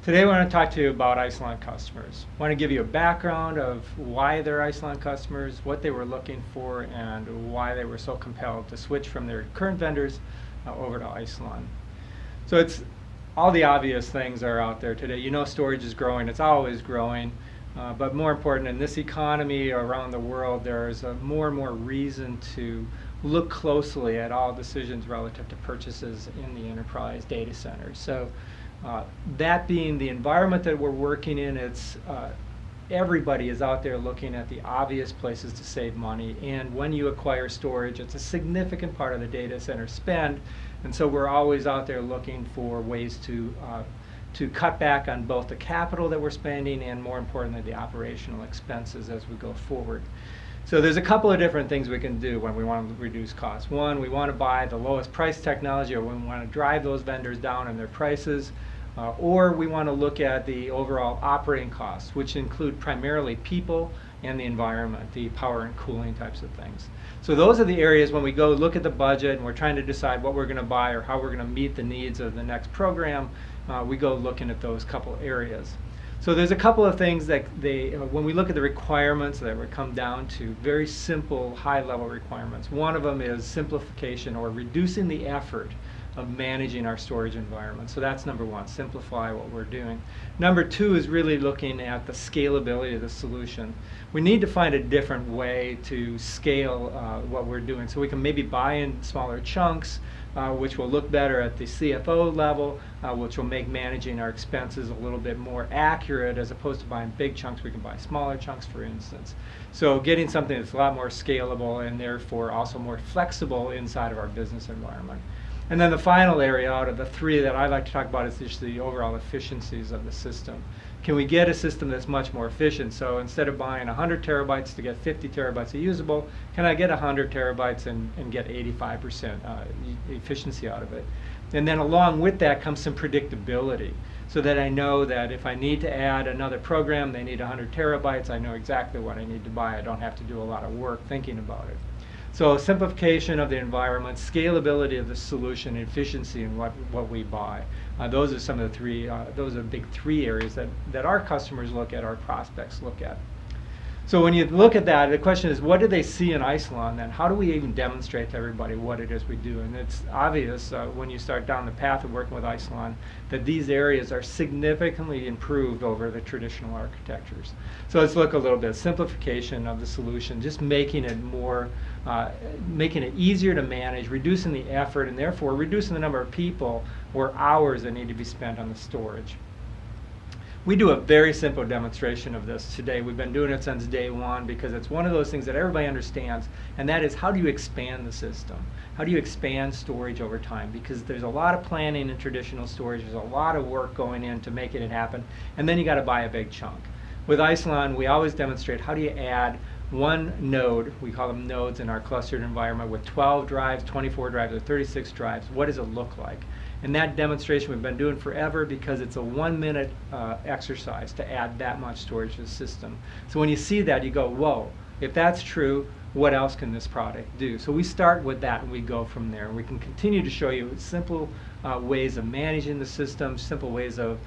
Today I want to talk to you about Isilon customers. I want to give you a background of why they're Isilon customers, what they were looking for, and why they were so compelled to switch from their current vendors over to Isilon. So it's all the obvious things are out there today. You know, storage is growing, it's always growing, but more important, in this economy around the world, there's more and more reason to look closely at all decisions relative to purchases in the enterprise data centers. So that being the environment that we're working in, it's everybody is out there looking at the obvious places to save money, and when you acquire storage, it's a significant part of the data center spend, and so we're always out there looking for ways to cut back on both the capital that we're spending and, more importantly, the operational expenses as we go forward. So there's a couple of different things we can do when we want to reduce costs. One, we want to buy the lowest price technology, or we want to drive those vendors down in their prices, or we want to look at the overall operating costs, which include primarily people and the environment, the power and cooling types of things. So those are the areas when we go look at the budget and we're trying to decide what we're going to buy or how we're going to meet the needs of the next program, we go looking at those couple areas. So there's a couple of things that when we look at the requirements that would come down to very simple high-level requirements. One of them is simplification, or reducing the effort of managing our storage environment. So that's number one, simplify what we're doing. Number two is really looking at the scalability of the solution. We need to find a different way to scale what we're doing. So we can maybe buy in smaller chunks, which will look better at the CFO level, which will make managing our expenses a little bit more accurate, as opposed to buying big chunks. We can buy smaller chunks, for instance. So getting something that's a lot more scalable and therefore also more flexible inside of our business environment. And then the final area out of the three that I like to talk about is just the overall efficiencies of the system. Can we get a system that's much more efficient? So instead of buying 100 terabytes to get 50 terabytes of usable, can I get 100 terabytes and get 85% efficiency out of it? And then along with that comes some predictability, so that I know that if I need to add another program, they need 100 terabytes, I know exactly what I need to buy. I don't have to do a lot of work thinking about it. So simplification of the environment, scalability of the solution, efficiency in what we buy. Those are some of the three, those are the big three areas that our customers look at, our prospects look at. So when you look at that, the question is, what do they see in Isilon then? How do we even demonstrate to everybody what it is we do? And it's obvious when you start down the path of working with Isilon that these areas are significantly improved over the traditional architectures. So let's look a little bit. Simplification of the solution, just making it more, making it easier to manage, reducing the effort, and therefore reducing the number of people or hours that need to be spent on the storage. We do a very simple demonstration of this today. We've been doing it since day one because it's one of those things that everybody understands, and that is, how do you expand the system? How do you expand storage over time? Because there's a lot of planning in traditional storage, there's a lot of work going in to making it happen, and then you got to buy a big chunk. With Isilon, we always demonstrate how do you add one node, we call them nodes in our clustered environment, with 12 drives, 24 drives, or 36 drives. What does it look like? And that demonstration we've been doing forever because it's a 1-minute exercise to add that much storage to the system. So when you see that, you go, whoa, if that's true, what else can this product do? So we start with that and we go from there. And we can continue to show you simple ways of managing the system, simple ways of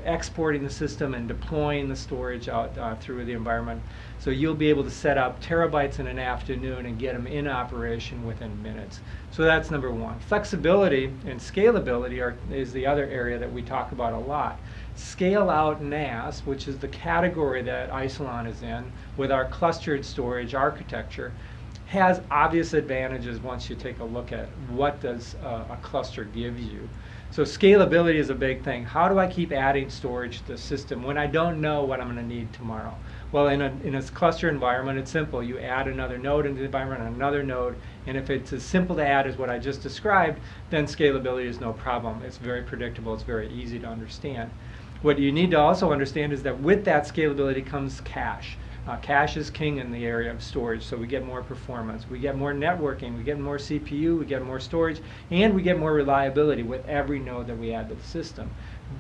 exporting the system and deploying the storage out through the environment. So you'll be able to set up terabytes in an afternoon and get them in operation within minutes. So that's number one. Flexibility and scalability is the other area that we talk about a lot. Scale out NAS, which is the category that Isilon is in with our clustered storage architecture, has obvious advantages once you take a look at what does a cluster give you. So scalability is a big thing. How do I keep adding storage to the system when I don't know what I'm going to need tomorrow? Well, in a cluster environment, it's simple. You add another node into the environment, another node, and if it's as simple to add as what I just described, then scalability is no problem. It's very predictable. It's very easy to understand. What you need to also understand is that with that scalability comes cache. Cache is king in the area of storage, so we get more performance, we get more networking, we get more CPU, we get more storage, and we get more reliability with every node that we add to the system.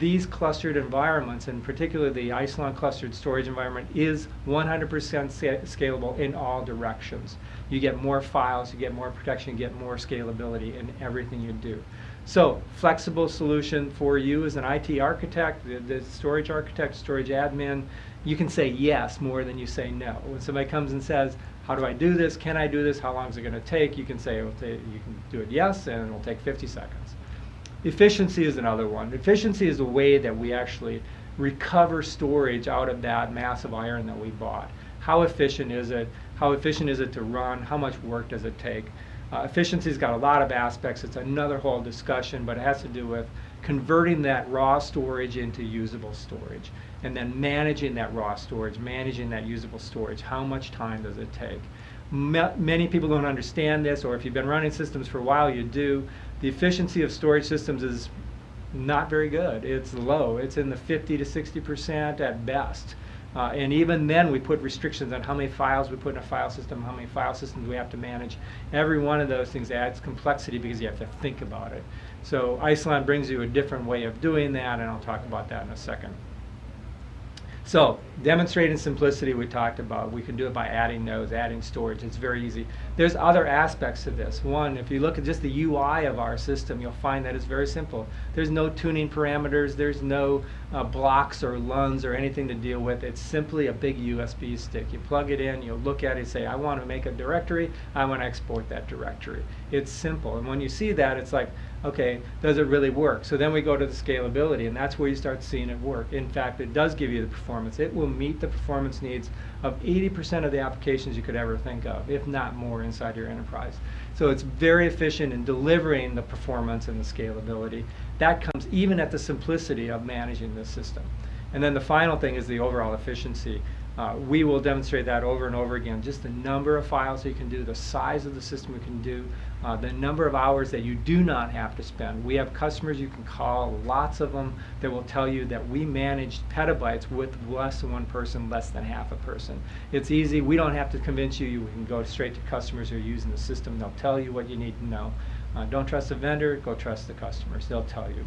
These clustered environments, and particularly the Isilon clustered storage environment, is 100% scalable in all directions. You get more files, you get more protection, you get more scalability in everything you do. So, flexible solution for you as an IT architect, the storage architect, storage admin. You can say yes more than you say no. When somebody comes and says, how do I do this? Can I do this? How long is it going to take? You can say, you can do it yes, and it'll take 50 seconds. Efficiency is another one. Efficiency is the way that we actually recover storage out of that massive iron that we bought. How efficient is it? How efficient is it to run? How much work does it take? Efficiency's got a lot of aspects. It's another whole discussion, but it has to do with converting that raw storage into usable storage, and then managing that raw storage, managing that usable storage. How much time does it take? Many people don't understand this, or if you've been running systems for a while, you do. The efficiency of storage systems is not very good. It's low. It's in the 50 to 60% at best. And even then, we put restrictions on how many files we put in a file system, how many file systems we have to manage. Every one of those things adds complexity because you have to think about it. So Isilon brings you a different way of doing that, and I'll talk about that in a second. So, demonstrating simplicity we talked about. We can do it by adding nodes, adding storage. It's very easy. There's other aspects to this. One, if you look at just the UI of our system, you'll find that it's very simple. There's no tuning parameters. There's no blocks or LUNs or anything to deal with. It's simply a big USB stick. You plug it in, you'll look at it, say, I want to make a directory. I want to export that directory. It's simple. And when you see that, it's like, okay, does it really work? So then we go to the scalability, and that's where you start seeing it work. In fact, it does give you the performance. It will meet the performance needs of 80% of the applications you could ever think of, if not more, inside your enterprise. So it's very efficient in delivering the performance and the scalability. That comes even at the simplicity of managing this system. And then the final thing is the overall efficiency. We will demonstrate that over and over again. Just the number of files that you can do, the size of the system you can do, the number of hours that you do not have to spend. We have customers you can call, lots of them, that will tell you that we managed petabytes with less than one person, less than half a person. It's easy. We don't have to convince you. You can go straight to customers who are using the system. They'll tell you what you need to know. Don't trust the vendor. Go trust the customers. They'll tell you.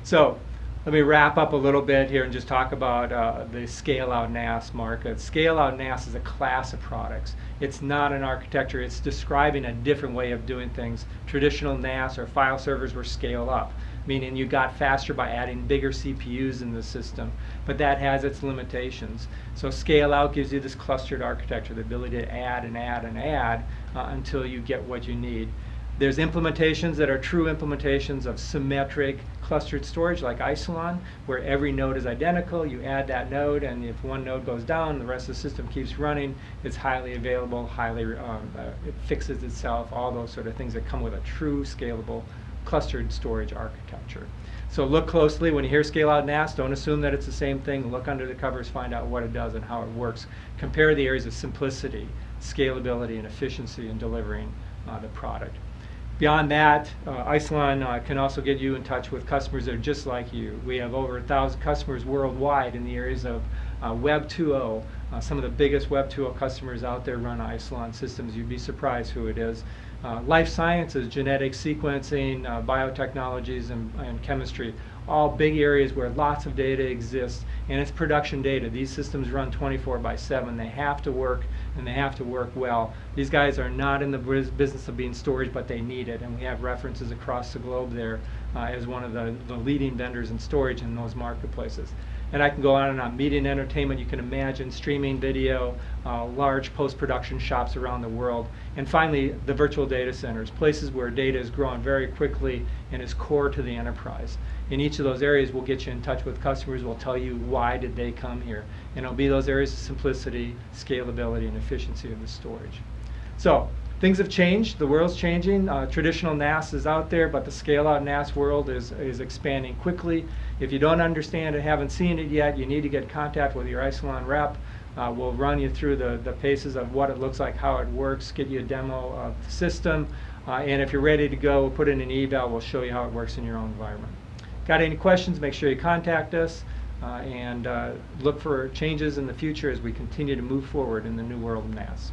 So, let me wrap up a little bit here and just talk about the scale-out NAS market. Scale-out NAS is a class of products. It's not an architecture. It's describing a different way of doing things. Traditional NAS or file servers were scale-up, meaning you got faster by adding bigger CPUs in the system. But that has its limitations. So scale-out gives you this clustered architecture, the ability to add and add and add until you get what you need. There's implementations that are true implementations of symmetric clustered storage like Isilon, where every node is identical. You add that node, and if one node goes down, the rest of the system keeps running. It's highly available, it fixes itself, all those sort of things that come with a true scalable clustered storage architecture. So look closely. When you hear scale-out NAS, don't assume that it's the same thing. Look under the covers, find out what it does and how it works. Compare the areas of simplicity, scalability, and efficiency in delivering the product. Beyond that, Isilon can also get you in touch with customers that are just like you. We have over 1,000 customers worldwide in the areas of Web 2.0. Some of the biggest Web 2.0 customers out there run Isilon systems. You'd be surprised who it is. Life sciences, genetic sequencing, biotechnologies, and chemistry, all big areas where lots of data exists, and it's production data. These systems run 24/7. They have to work, and they have to work well. These guys are not in the business of being storage, but they need it, and we have references across the globe there as one of the leading vendors in storage in those marketplaces. And I can go on and on. Media and entertainment, you can imagine streaming video, large post-production shops around the world. And finally, the virtual data centers, places where data is growing very quickly and is core to the enterprise. In each of those areas, we'll get you in touch with customers. We'll tell you why did they come here. And it'll be those areas of simplicity, scalability, and efficiency of the storage. So, things have changed. The world's changing. Traditional NAS is out there, but the scale-out NAS world is expanding quickly. If you don't understand it, haven't seen it yet, you need to get in contact with your Isilon rep. We'll run you through the paces of what it looks like, how it works, get you a demo of the system. And if you're ready to go, we'll put in an eval. We'll show you how it works in your own environment. Got any questions, make sure you contact us. And look for changes in the future as we continue to move forward in the new world of NAS.